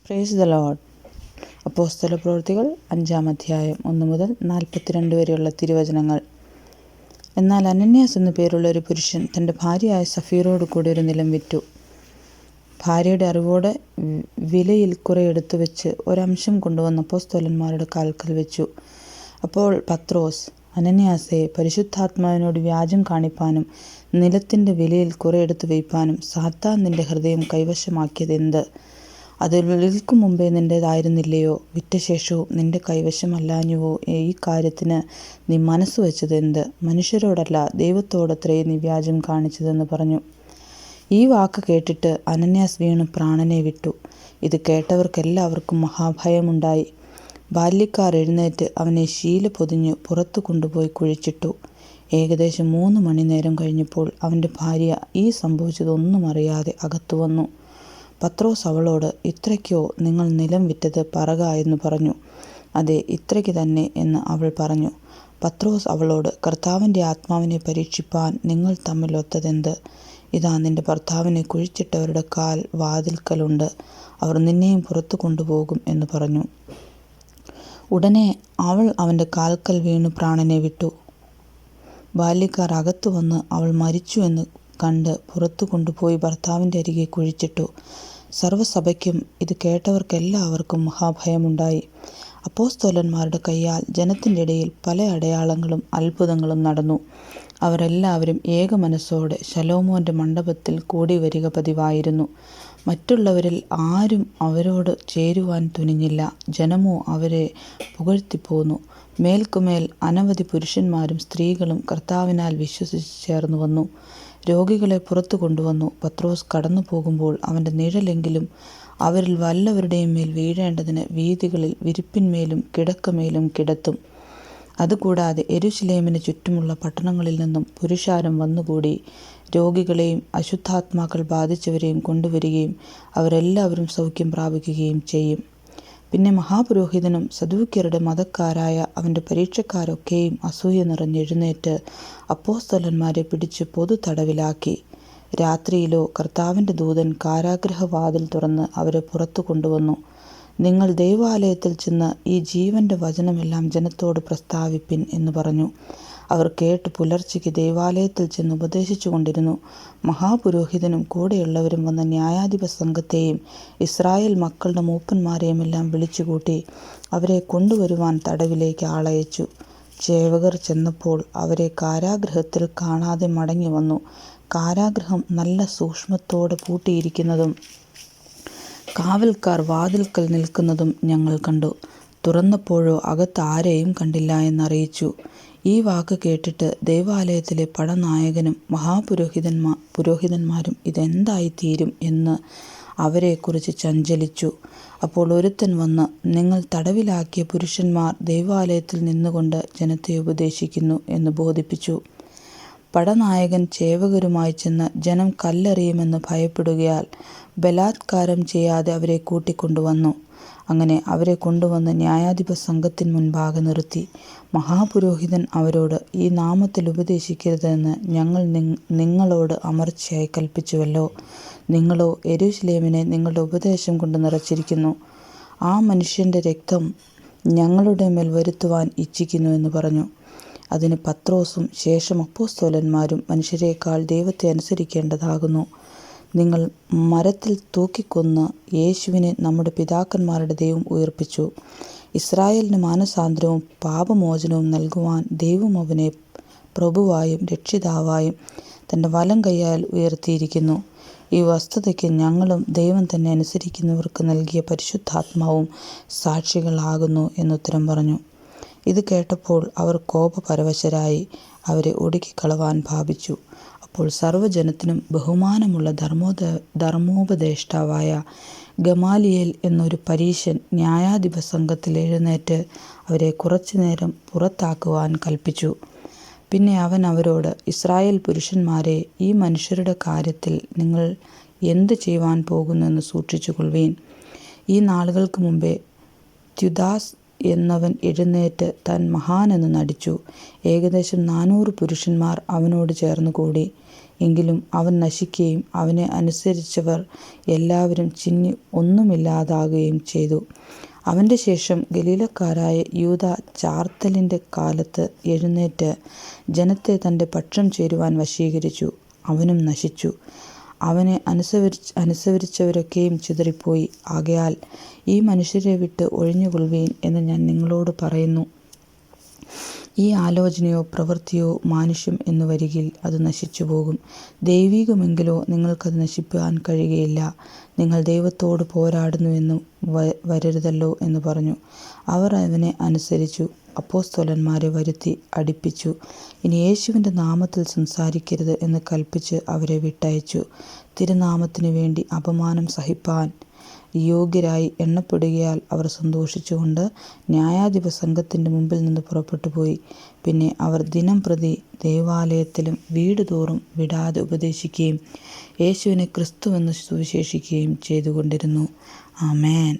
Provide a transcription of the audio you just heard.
Price the Lord. അപ്പോസ്തലപ്രവൃത്തികൾ 5-ാം അധ്യായം 1 മുതൽ 42 വരെയുള്ള തിരുവചനങ്ങൾ. എന്നാൽ അനന്യാസ് എന്നു പേരുള്ള ഒരു പുരുഷൻ തൻ്റെ ഭാര്യയായ സഫീറോട് കൂടി ഒരു നിലം വിറ്റു. ഭാര്യയുടെ അറിവോടെ വിലയിൽ കുറെ എടുത്തു വെച്ച് ഒരംശം കൊണ്ടുവന്ന് അപ്പോസ്തലന്മാരുടെ കാൽക്കൽ വെച്ചു. അപ്പോൾ പത്രോസ്, അനന്യാസേ, പരിശുദ്ധാത്മാവിനോട് വ്യാജം കാണിപ്പാനും നിലത്തിൻ്റെ വിലയിൽ കുറെ എടുത്തു വയ്പാനും സാത്താൻ നിന്റെ ഹൃദയം കൈവശമാക്കിയതെന്ത്? അത് വിൽക്കും മുമ്പേ നിൻ്റേതായിരുന്നില്ലയോ? വിറ്റ ശേഷവും നിന്റെ കൈവശമല്ലാഞ്ഞുവോ? ഈ കാര്യത്തിന് നീ മനസ്സ് വെച്ചതെന്ത്? മനുഷ്യരോടല്ല, ദൈവത്തോടത്രേ നീ വ്യാജം കാണിച്ചതെന്ന് പറഞ്ഞു. ഈ വാക്ക് കേട്ടിട്ട് അനന്യാസ് വീണ് പ്രാണനെ വിട്ടു. ഇത് കേട്ടവർക്കെല്ലാവർക്കും മഹാഭയമുണ്ടായി. ബാല്യക്കാർ എഴുന്നേറ്റ് അവനെ ശീല പൊതിഞ്ഞ് പുറത്തു കൊണ്ടുപോയി കുഴിച്ചിട്ടു. ഏകദേശം 3 മണിനേരം കഴിഞ്ഞപ്പോൾ അവൻ്റെ ഭാര്യ ഈ സംഭവിച്ചതൊന്നും അറിയാതെ അകത്തു വന്നു. പത്രോസ് അവളോട്, ഇത്രയ്ക്കോ നിങ്ങൾ നിലം വിറ്റത് പറക എന്ന് പറഞ്ഞു. അതെ, ഇത്രയ്ക്ക് തന്നെ എന്ന് അവൾ പറഞ്ഞു. പത്രോസ് അവളോട്, കർത്താവിൻ്റെ ആത്മാവിനെ പരീക്ഷിപ്പാൻ നിങ്ങൾ തമ്മിൽ ഒത്തതെന്ത്? ഇതാ, നിന്റെ ഭർത്താവിനെ കുഴിച്ചിട്ടവരുടെ കാൽ വാതിൽക്കലുണ്ട്, അവർ നിന്നെയും പുറത്തു കൊണ്ടുപോകും എന്ന് പറഞ്ഞു. ഉടനെ അവൾ അവൻ്റെ കാൽക്കൽ വീണു പ്രാണനെ വിട്ടു. ബാല്യക്കാർ അകത്തു വന്ന് അവൾ മരിച്ചു എന്ന് കണ്ട് പുറത്തു കൊണ്ടുപോയി ഭർത്താവിൻ്റെ അരികെ കുഴിച്ചിട്ടു. സർവ്വസഭയ്ക്കും ഇത് കേട്ടവർക്കെല്ലാവർക്കും മഹാഭയമുണ്ടായി. അപ്പോസ്തലന്മാരുടെ കയ്യാൽ ജനത്തിൻ്റെ ഇടയിൽ പല അടയാളങ്ങളും അത്ഭുതങ്ങളും നടന്നു. അവരെല്ലാവരും ഏക മനസ്സോടെ ശലോമോൻ്റെ മണ്ഡപത്തിൽ കൂടി വരിക പതിവായിരുന്നു. മറ്റുള്ളവരിൽ ആരും അവരോട് ചേരുവാൻ തുനിഞ്ഞില്ല. ജനമോ അവരെ പുകഴ്ത്തിപ്പോന്നു. മേൽക്കുമേൽ അനവധി പുരുഷന്മാരും സ്ത്രീകളും കർത്താവിനാൽ വിശ്വസിച്ച് ചേർന്നു വന്നു. രോഗികളെ പുറത്തു കൊണ്ടുവന്നു. പത്രോസ് കടന്നു പോകുമ്പോൾ അവൻ്റെ നിഴലെങ്കിലും അവരിൽ വല്ലവരുടെയും മേൽ വീഴേണ്ടതിന് വീഥികളിൽ വിരിപ്പിന്മേലും കിടക്കമേലും കിടത്തും. അതുകൂടാതെ യെരൂശലേമിന് ചുറ്റുമുള്ള പട്ടണങ്ങളിൽ നിന്നും പുരുഷാരം വന്നുകൂടി രോഗികളെയും അശുദ്ധാത്മാക്കൾ ബാധിച്ചവരെയും കൊണ്ടുവരികയും അവരെല്ലാവരും സൗഖ്യം പ്രാപിക്കുകയും ചെയ്യും. പിന്നെ മഹാപുരോഹിതനും സദൂക്യരുടെ മതക്കാരായ അവൻ്റെ പരീക്ഷക്കാരൊക്കെയും അസൂയ നിറഞ്ഞെഴുന്നേറ്റ് അപ്പോസ്തലന്മാരെ പിടിച്ച് പൊതു തടവിലാക്കി. രാത്രിയിലോ കർത്താവിൻ്റെ ദൂതൻ കാരാഗൃഹവാതിൽ തുറന്ന് അവരെ പുറത്തു കൊണ്ടുവന്നു. നിങ്ങൾ ദൈവാലയത്തിൽ ചെന്ന് ഈ ജീവൻ്റെ വചനമെല്ലാം ജനത്തോട് പ്രസ്താവിപ്പിൻ എന്ന് പറഞ്ഞു. അവർ കേട്ട് പുലർച്ചയ്ക്ക് ദൈവാലയത്തിൽ ചെന്ന് ഉപദേശിച്ചു കൊണ്ടിരുന്നു. മഹാപുരോഹിതനും കൂടെയുള്ളവരും വന്ന ന്യായാധിപ സംഘത്തെയും ഇസ്രായേൽ മക്കളുടെ മൂപ്പന്മാരെയും എല്ലാം വിളിച്ചുകൂട്ടി അവരെ കൊണ്ടുവരുവാൻ തടവിലേക്ക് ആളയച്ചു. ചേവകർ ചെന്നപ്പോൾ അവരെ കാരാഗൃഹത്തിൽ കാണാതെ മടങ്ങി വന്നു. കാരാഗൃഹം നല്ല സൂക്ഷ്മത്തോടെ പൂട്ടിയിരിക്കുന്നതും കാവൽക്കാർ വാതിൽക്കൽ നിൽക്കുന്നതും ഞങ്ങൾ കണ്ടു. തുറന്നപ്പോഴോ അകത്ത് ആരെയും കണ്ടില്ല എന്നറിയിച്ചു. ഈ വാക്ക് കേട്ടിട്ട് ദൈവാലയത്തിലെ പടനായകനും പുരോഹിതന്മാരും ഇതെന്തായിത്തീരും എന്ന് അവരെക്കുറിച്ച് ചഞ്ചലിച്ചു. അപ്പോൾ ഒരുത്തൻ വന്ന്, നിങ്ങൾ തടവിലാക്കിയ പുരുഷന്മാർ ദൈവാലയത്തിൽ നിന്നുകൊണ്ട് ജനത്തെ ഉപദേശിക്കുന്നു എന്ന് ബോധിപ്പിച്ചു. പടനായകൻ ചേവകരുമായി ചെന്ന് ജനം കല്ലെറിയുമെന്ന് ഭയപ്പെടുകയാൽ ബലാത്കാരം ചെയ്യാതെ അവരെ കൂട്ടിക്കൊണ്ടുവന്നു. അങ്ങനെ അവരെ കൊണ്ടുവന്ന് ന്യായാധിപ സംഘത്തിന് മുൻപാകെ നിർത്തി. മഹാപുരോഹിതൻ അവരോട്, ഈ നാമത്തിൽ ഉപദേശിക്കരുതെന്ന് ഞങ്ങൾ നിങ്ങളോട് അമർച്ചയായി കൽപ്പിച്ചുവല്ലോ. നിങ്ങളോ യെരൂശലേമിനെ നിങ്ങളുടെ ഉപദേശം കൊണ്ട് നിറച്ചിരിക്കുന്നു. ആ മനുഷ്യൻ്റെ രക്തം ഞങ്ങളുടെ മേൽ വരുത്തുവാൻ ഇച്ഛിക്കുന്നു എന്ന് പറഞ്ഞു. അതിന് പത്രോസും ശേഷം അപ്പോസ്തലന്മാരും, മനുഷ്യരെക്കാൾ ദൈവത്തെ അനുസരിക്കേണ്ടതാകുന്നു. നിങ്ങൾ മരത്തിൽ തൂക്കിക്കൊന്ന് യേശുവിനെ നമ്മുടെ പിതാക്കന്മാരുടെ ദൈവം ഉയർപ്പിച്ചു. ഇസ്രായേലിന് മാനസാന്തരവും പാപമോചനവും നൽകുവാൻ ദൈവം അവനെ പ്രഭുവായും രക്ഷിതാവായും തൻ്റെ വലം കൈയാൽ ഉയർത്തിയിരിക്കുന്നു. ഈ വസ്തുതയ്ക്ക് ഞങ്ങളും ദൈവം തന്നെ അനുസരിക്കുന്നവർക്ക് നൽകിയ പരിശുദ്ധാത്മാവും സാക്ഷികളാകുന്നു എന്നുത്തരം പറഞ്ഞു. ഇത് കേട്ടപ്പോൾ അവർ കോപപരവശരായി അവരെ ഒടുക്കിക്കളവാൻ ഭാവിച്ചു. അപ്പോൾ സർവ്വജനത്തിനും ബഹുമാനമുള്ള ധർമ്മോപദേഷ്ടാവായ ഗമാലിയേൽ എന്നൊരു പരീശൻ ന്യായാധിപ സംഘത്തിൽ എഴുന്നേറ്റ് അവരെ കുറച്ചുനേരം പുറത്താക്കുവാൻ കൽപ്പിച്ചു. പിന്നെ അവൻ അവരോട്, ഇസ്രായേൽ പുരുഷന്മാരെ, ഈ മനുഷ്യരുടെ കാര്യത്തിൽ നിങ്ങൾ എന്ത് ചെയ്യുവാൻ പോകുന്നെന്ന് സൂക്ഷിച്ചുകൊള്ളുവീൻ. ഈ നാളുകൾക്ക് മുമ്പേ ത്യുദാസ് എന്നവൻ എഴുന്നേറ്റ് താൻ മഹാനെന്ന് നടിച്ചു. ഏകദേശം 400 പുരുഷന്മാർ അവനോട് ചേർന്ന് കൂടി. എങ്കിലും അവൻ നശിക്കുകയും അവനെ അനുസരിച്ചവർ എല്ലാവരും ചിന്നി ഒന്നുമില്ലാതാകുകയും ചെയ്തു. അവൻ്റെ ശേഷം ഗലീലക്കാരായ യൂദ ചാർത്തലിൻ്റെ കാലത്ത് എഴുന്നേറ്റ് ജനത്തെ തൻ്റെ പക്ഷം ചേരുവാൻ വശീകരിച്ചു. അവനും നശിച്ചു. അവനെ അനുസരിച്ചവരൊക്കെയും ചിതറിപ്പോയി. ആകയാൽ ഈ മനുഷ്യരെ വിട്ട് ഒഴിഞ്ഞുകൊള്ളുവീൻ എന്ന് ഞാൻ നിങ്ങളോട് പറയുന്നു. ഈ ആലോചനയോ പ്രവൃത്തിയോ മാനുഷ്യം എന്നു വരികിൽ അത് നശിച്ചു പോകും. ദൈവികമെങ്കിലോ നിങ്ങൾക്കത് നശിപ്പാൻ കഴിയുകയില്ല. നിങ്ങൾ ദൈവത്തോട് പോരാടുന്നുവെന്നും വരരുതല്ലോ എന്ന് പറഞ്ഞു. അവർ അവനെ അനുസരിച്ചു. അപ്പോസ്തലന്മാരെ വരുത്തി അടിപ്പിച്ചു. ഇനി യേശുവിൻ്റെ നാമത്തിൽ സംസാരിക്കരുത് എന്ന് കൽപ്പിച്ച് അവരെ വിട്ടയച്ചു. തിരുനാമത്തിനു വേണ്ടി അപമാനം സഹിപ്പാൻ യോഗ്യരായി എണ്ണപ്പെടുകയാൽ അവർ സന്തോഷിച്ചുകൊണ്ട് ന്യായാധിപ സംഘത്തിൻ്റെ മുമ്പിൽ നിന്ന് പുറപ്പെട്ടു പോയി. പിന്നെ അവർ ദിനം പ്രതി ദേവാലയത്തിലും വീടുതോറും വിടാതെ ഉപദേശിക്കുകയും യേശുവിനെ ക്രിസ്തുവെന്ന് സുവിശേഷിക്കുകയും ചെയ്തുകൊണ്ടിരുന്നു. ആമേൻ.